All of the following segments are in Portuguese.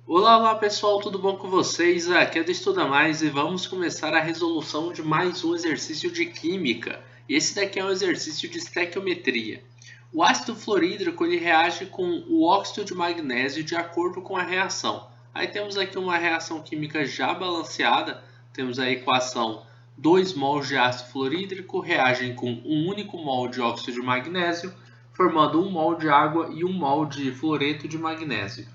Olá, olá pessoal, tudo bom com vocês? Aqui é do Estuda Mais e vamos começar a resolução de mais um exercício de química. Esse daqui é um exercício de estequiometria. O ácido fluorídrico ele reage com o óxido de magnésio de acordo com a reação. Aí temos aqui uma reação química já balanceada, temos a equação 2 mols de ácido fluorídrico reagem com um único mol de óxido de magnésio, formando 1 mol de água e 1 mol de fluoreto de magnésio.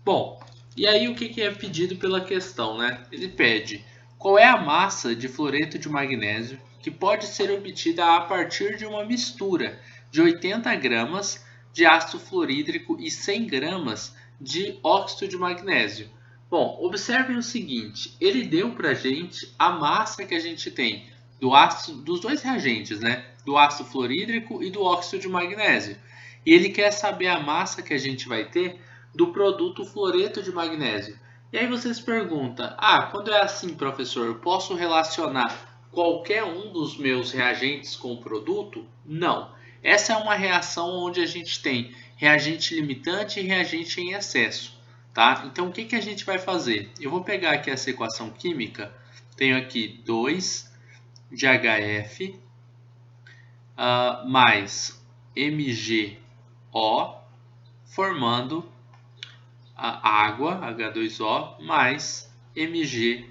Bom, e aí o que é pedido pela questão, né? Ele pede qual é a massa de fluoreto de magnésio que pode ser obtida a partir de uma mistura de 80 gramas de ácido fluorídrico e 100 gramas de óxido de magnésio. Bom, observem o seguinte, ele deu para a gente a massa que a gente tem do ácido, dos dois reagentes, né? Do ácido fluorídrico e do óxido de magnésio. E ele quer saber a massa que a gente vai ter do produto fluoreto de magnésio. E aí você se pergunta, quando é assim, professor, eu posso relacionar qualquer um dos meus reagentes com o produto? Não. Essa é uma reação onde a gente tem reagente limitante e reagente em excesso. Tá? Então, o que a gente vai fazer? Eu vou pegar aqui essa equação química. Tenho aqui 2 de HF mais MgO, formando a água, H2O, mais MgF2.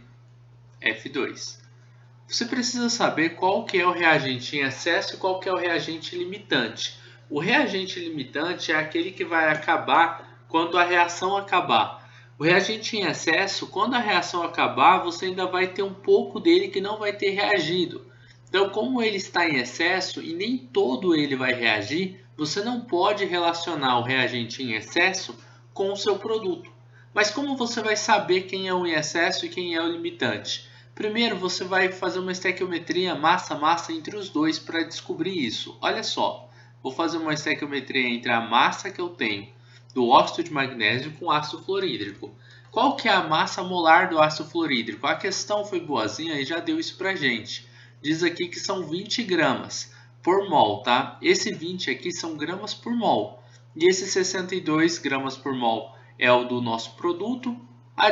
Você precisa saber qual que é o reagente em excesso e qual que é o reagente limitante. O reagente limitante é aquele que vai acabar quando a reação acabar. O reagente em excesso, quando a reação acabar, você ainda vai ter um pouco dele que não vai ter reagido. Então, como ele está em excesso e nem todo ele vai reagir, você não pode relacionar o reagente em excesso com o seu produto. Mas como você vai saber quem é o em excesso e quem é o limitante? Primeiro, você vai fazer uma estequiometria massa-massa entre os dois para descobrir isso. Olha só, vou fazer uma estequiometria entre a massa que eu tenho do óxido de magnésio com ácido fluorídrico. Qual que é a massa molar do ácido fluorídrico? A questão foi boazinha e já deu isso para a gente. Diz aqui que são 20 gramas por mol, tá? Esse 20 aqui são gramas por mol. E esse 62 gramas por mol é o do nosso produto.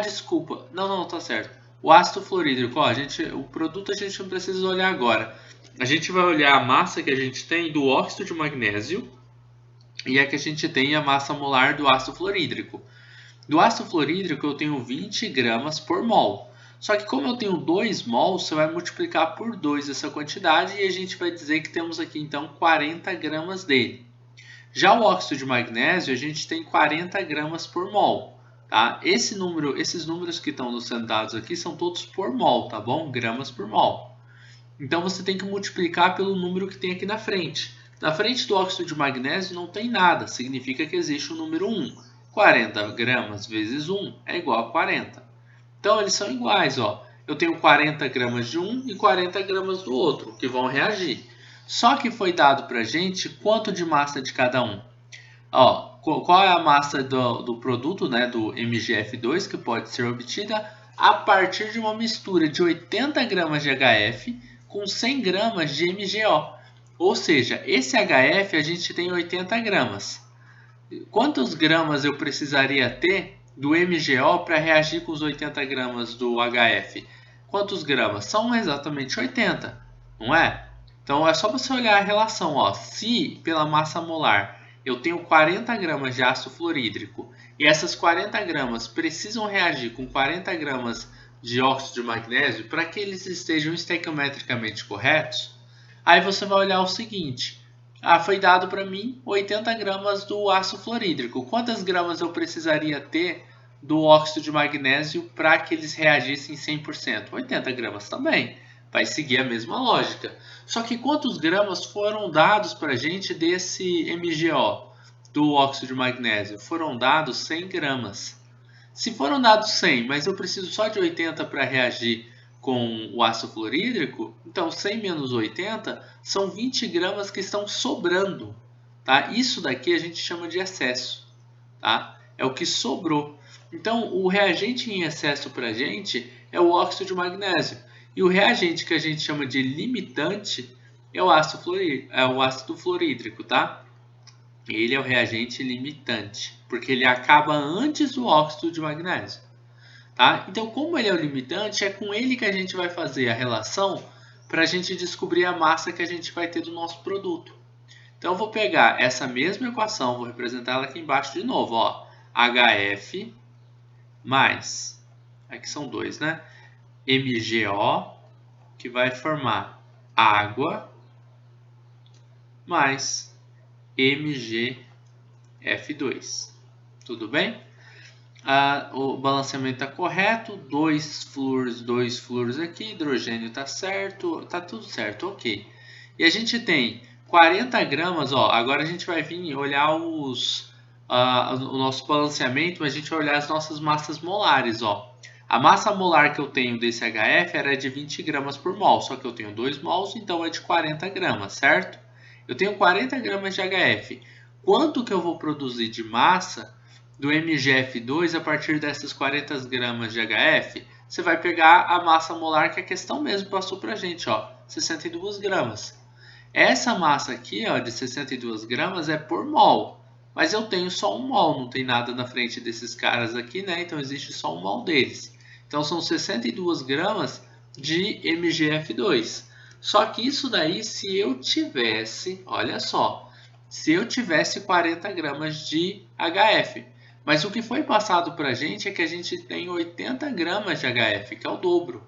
Desculpa. Não, tá certo. O ácido fluorídrico, ó, o produto a gente não precisa olhar agora. A gente vai olhar a massa que a gente tem do óxido de magnésio e a que a gente tem a massa molar do ácido fluorídrico. Do ácido fluorídrico eu tenho 20 gramas por mol. Só que como eu tenho 2 mols, você vai multiplicar por 2 essa quantidade e a gente vai dizer que temos aqui então 40 gramas dele. Já o óxido de magnésio, a gente tem 40 gramas por mol. Tá? Esses números que estão sendo dados aqui são todos por mol, tá bom? Gramas por mol. Então você tem que multiplicar pelo número que tem aqui na frente. Na frente do óxido de magnésio não tem nada, significa que existe o número 1. 40 gramas vezes 1 é igual a 40. Então eles são iguais, ó. Eu tenho 40 gramas de um e 40 gramas do outro, que vão reagir. Só que foi dado para a gente quanto de massa de cada um. Ó, qual é a massa do produto, né, do MgF2, que pode ser obtida a partir de uma mistura de 80 gramas de HF com 100 gramas de MgO. Ou seja, esse HF a gente tem 80 gramas. Quantos gramas eu precisaria ter do MgO para reagir com os 80 gramas do HF? Quantos gramas? São exatamente 80, não é? Então é só você olhar a relação. Ó. Se pela massa molar eu tenho 40 gramas de ácido fluorídrico e essas 40 gramas precisam reagir com 40 gramas de óxido de magnésio para que eles estejam estequiometricamente corretos, aí você vai olhar o seguinte. Foi dado para mim 80 gramas do ácido fluorídrico. Quantas gramas eu precisaria ter do óxido de magnésio para que eles reagissem 100%? 80 gramas também. Vai seguir a mesma lógica. Só que quantos gramas foram dados para a gente desse MgO, do óxido de magnésio? Foram dados 100 gramas. Se foram dados 100, mas eu preciso só de 80 para reagir com o ácido fluorídrico, então 100 menos 80 são 20 gramas que estão sobrando. Tá? Isso daqui a gente chama de excesso. Tá? É o que sobrou. Então, o reagente em excesso para a gente é o óxido de magnésio. E o reagente que a gente chama de limitante é o ácido fluorídrico. Tá? Ele é o reagente limitante. porque ele acaba antes do óxido de magnésio. Tá? Então, como ele é o limitante, é com ele que a gente vai fazer a relação para a gente descobrir a massa que a gente vai ter do nosso produto. Então, eu vou pegar essa mesma equação, vou representar ela aqui embaixo de novo. Ó, HF mais, aqui são dois, né? MgO, que vai formar água, mais MgF2. Tudo bem? O balanceamento está correto, 2 fluoros aqui, hidrogênio está certo, está tudo certo, ok. E a gente tem 40 gramas, ó, agora a gente vai vir olhar o nosso balanceamento, mas a gente vai olhar as nossas massas molares, ó. A massa molar que eu tenho desse HF era de 20 gramas por mol, só que eu tenho 2 mols, então é de 40 gramas, certo? Eu tenho 40 gramas de HF. Quanto que eu vou produzir de massa do MgF2 a partir dessas 40 gramas de HF? Você vai pegar a massa molar que a questão mesmo passou para a gente, ó, 62 gramas. Essa massa aqui, ó, de 62 gramas é por mol, mas eu tenho só um mol, não tem nada na frente desses caras aqui, né? Então existe só um mol deles. Então são 62 gramas de MgF2. Só que isso daí, se eu tivesse, olha só, se eu tivesse 40 gramas de HF. Mas o que foi passado para a gente é que a gente tem 80 gramas de HF, que é o dobro.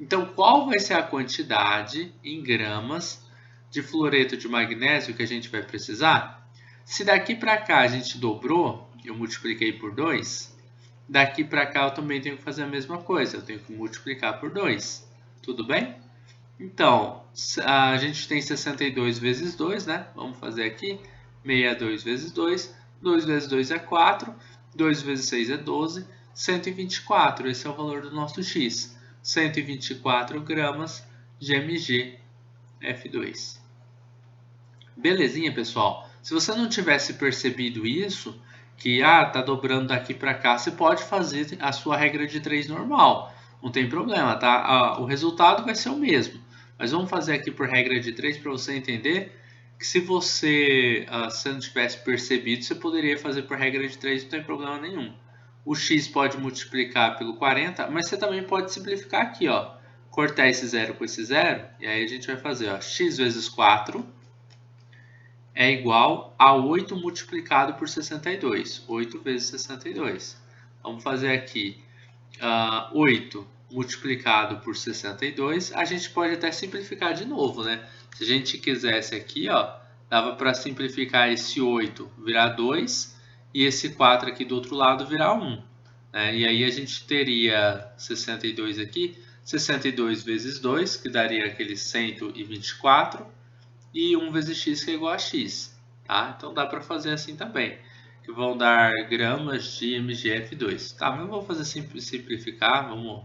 Então, qual vai ser a quantidade em gramas de fluoreto de magnésio que a gente vai precisar? Se daqui para cá a gente dobrou, eu multipliquei por 2, daqui para cá eu também tenho que fazer a mesma coisa, eu tenho que multiplicar por 2. Tudo bem? Então, a gente tem 62 vezes 2, né? Vamos fazer aqui, 62 vezes 2. 2 vezes 2 é 4, 2 vezes 6 é 12, 124, esse é o valor do nosso X. 124 gramas de MgF2. Belezinha, pessoal? Se você não tivesse percebido isso, que tá dobrando daqui para cá, você pode fazer a sua regra de 3 normal. Não tem problema, tá? O resultado vai ser o mesmo. Mas vamos fazer aqui por regra de 3 para você entender que se você não tivesse percebido, você poderia fazer por regra de 3, não tem problema nenhum. O x pode multiplicar pelo 40, mas você também pode simplificar aqui, ó. Cortar esse 0 com esse 0, e aí a gente vai fazer, ó, x vezes 4 é igual a 8 multiplicado por 62. 8 vezes 62. Vamos fazer aqui 8 multiplicado por 62. A gente pode até simplificar de novo, né? Se a gente quisesse aqui, ó, dava para simplificar esse 8 virar 2 e esse 4 aqui do outro lado virar 1. Né? E aí a gente teria 62 aqui, 62 vezes 2, que daria aquele 124, e 1 vezes x, que é igual a x. Tá? Então dá para fazer assim também, que vão dar gramas de MgF2. Tá, mas eu vou fazer simplificar, vamos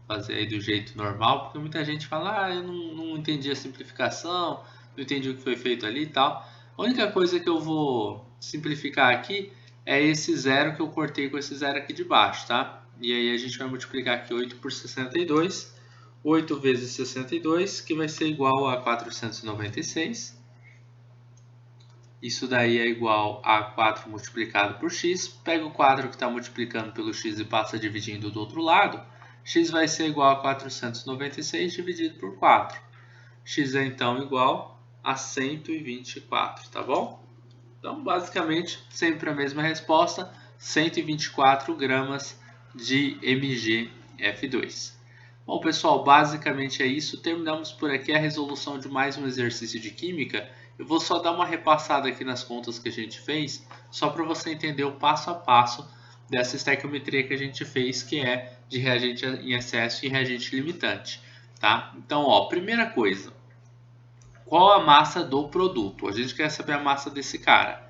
fazer aí do jeito normal, porque muita gente fala, eu não entendi a simplificação, não entendi o que foi feito ali e tal. A única coisa que eu vou simplificar aqui é esse 0 que eu cortei com esse 0 aqui de baixo, tá? E aí a gente vai multiplicar aqui 8 por 62, 8 vezes 62, que vai ser igual a 496. Isso daí é igual a 4 multiplicado por x. Pega o 4 que está multiplicando pelo x e passa dividindo do outro lado. X vai ser igual a 496 dividido por 4. X é então igual a 124, tá bom? Então, basicamente, sempre a mesma resposta, 124 gramas de MgF2. Bom, pessoal, basicamente é isso. Terminamos por aqui a resolução de mais um exercício de química. Eu vou só dar uma repassada aqui nas contas que a gente fez, só para você entender o passo a passo dessa estequiometria que a gente fez, que é de reagente em excesso e reagente limitante. Tá? Então, ó, primeira coisa, qual a massa do produto? A gente quer saber a massa desse cara.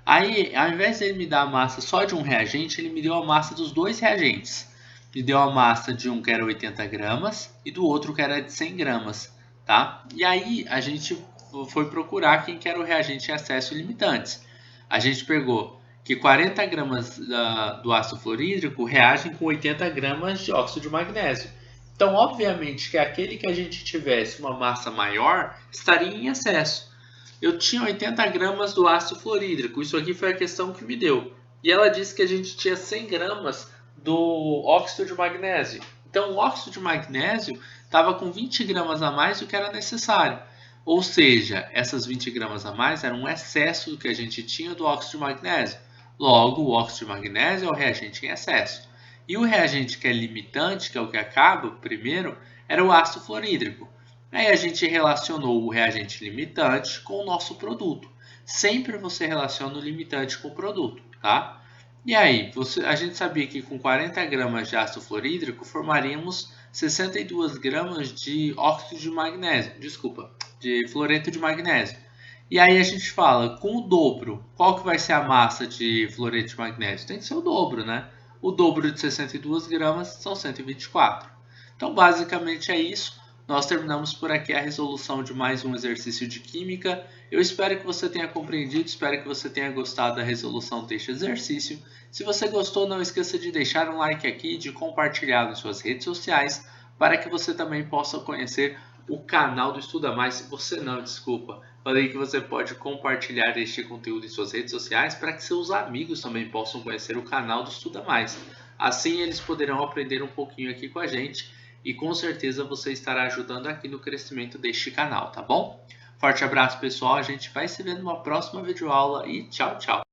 Aí, ao invés de ele me dar a massa só de um reagente, ele me deu a massa dos dois reagentes. Me deu a massa de um que era 80 gramas e do outro que era de 100 gramas. Tá? E aí, a gente foi procurar quem que era o reagente em excesso e limitantes. A gente pegou que 40 gramas do ácido fluorídrico reagem com 80 gramas de óxido de magnésio. Então, obviamente, que aquele que a gente tivesse uma massa maior estaria em excesso. Eu tinha 80 gramas do ácido fluorídrico, isso aqui foi a questão que me deu. e ela disse que a gente tinha 100 gramas do óxido de magnésio. Então, o óxido de magnésio estava com 20 gramas a mais do que era necessário. Ou seja, essas 20 gramas a mais eram um excesso do que a gente tinha do óxido de magnésio. Logo, o óxido de magnésio é o reagente em excesso. E o reagente que é limitante, que é o que acaba primeiro, era o ácido fluorídrico. Aí a gente relacionou o reagente limitante com o nosso produto. Sempre você relaciona o limitante com o produto, tá? E aí, a gente sabia que com 40 gramas de ácido fluorídrico formaríamos 62 gramas de óxido de magnésio, desculpa, de fluoreto de magnésio. E aí a gente fala, com o dobro, qual que vai ser a massa de fluoreto de magnésio? Tem que ser o dobro, né? O dobro de 62 gramas são 124. Então, basicamente é isso. Nós terminamos por aqui a resolução de mais um exercício de química. Eu espero que você tenha compreendido, espero que você tenha gostado da resolução deste exercício. Se você gostou, não esqueça de deixar um like aqui e de compartilhar nas suas redes sociais para que você também possa conhecer o canal do Estuda Mais. Se você não, desculpa, falei que você pode compartilhar este conteúdo em suas redes sociais para que seus amigos também possam conhecer o canal do Estuda Mais. Assim eles poderão aprender um pouquinho aqui com a gente e com certeza você estará ajudando aqui no crescimento deste canal, tá bom? Forte abraço, pessoal. A gente vai se ver numa próxima videoaula e tchau, tchau.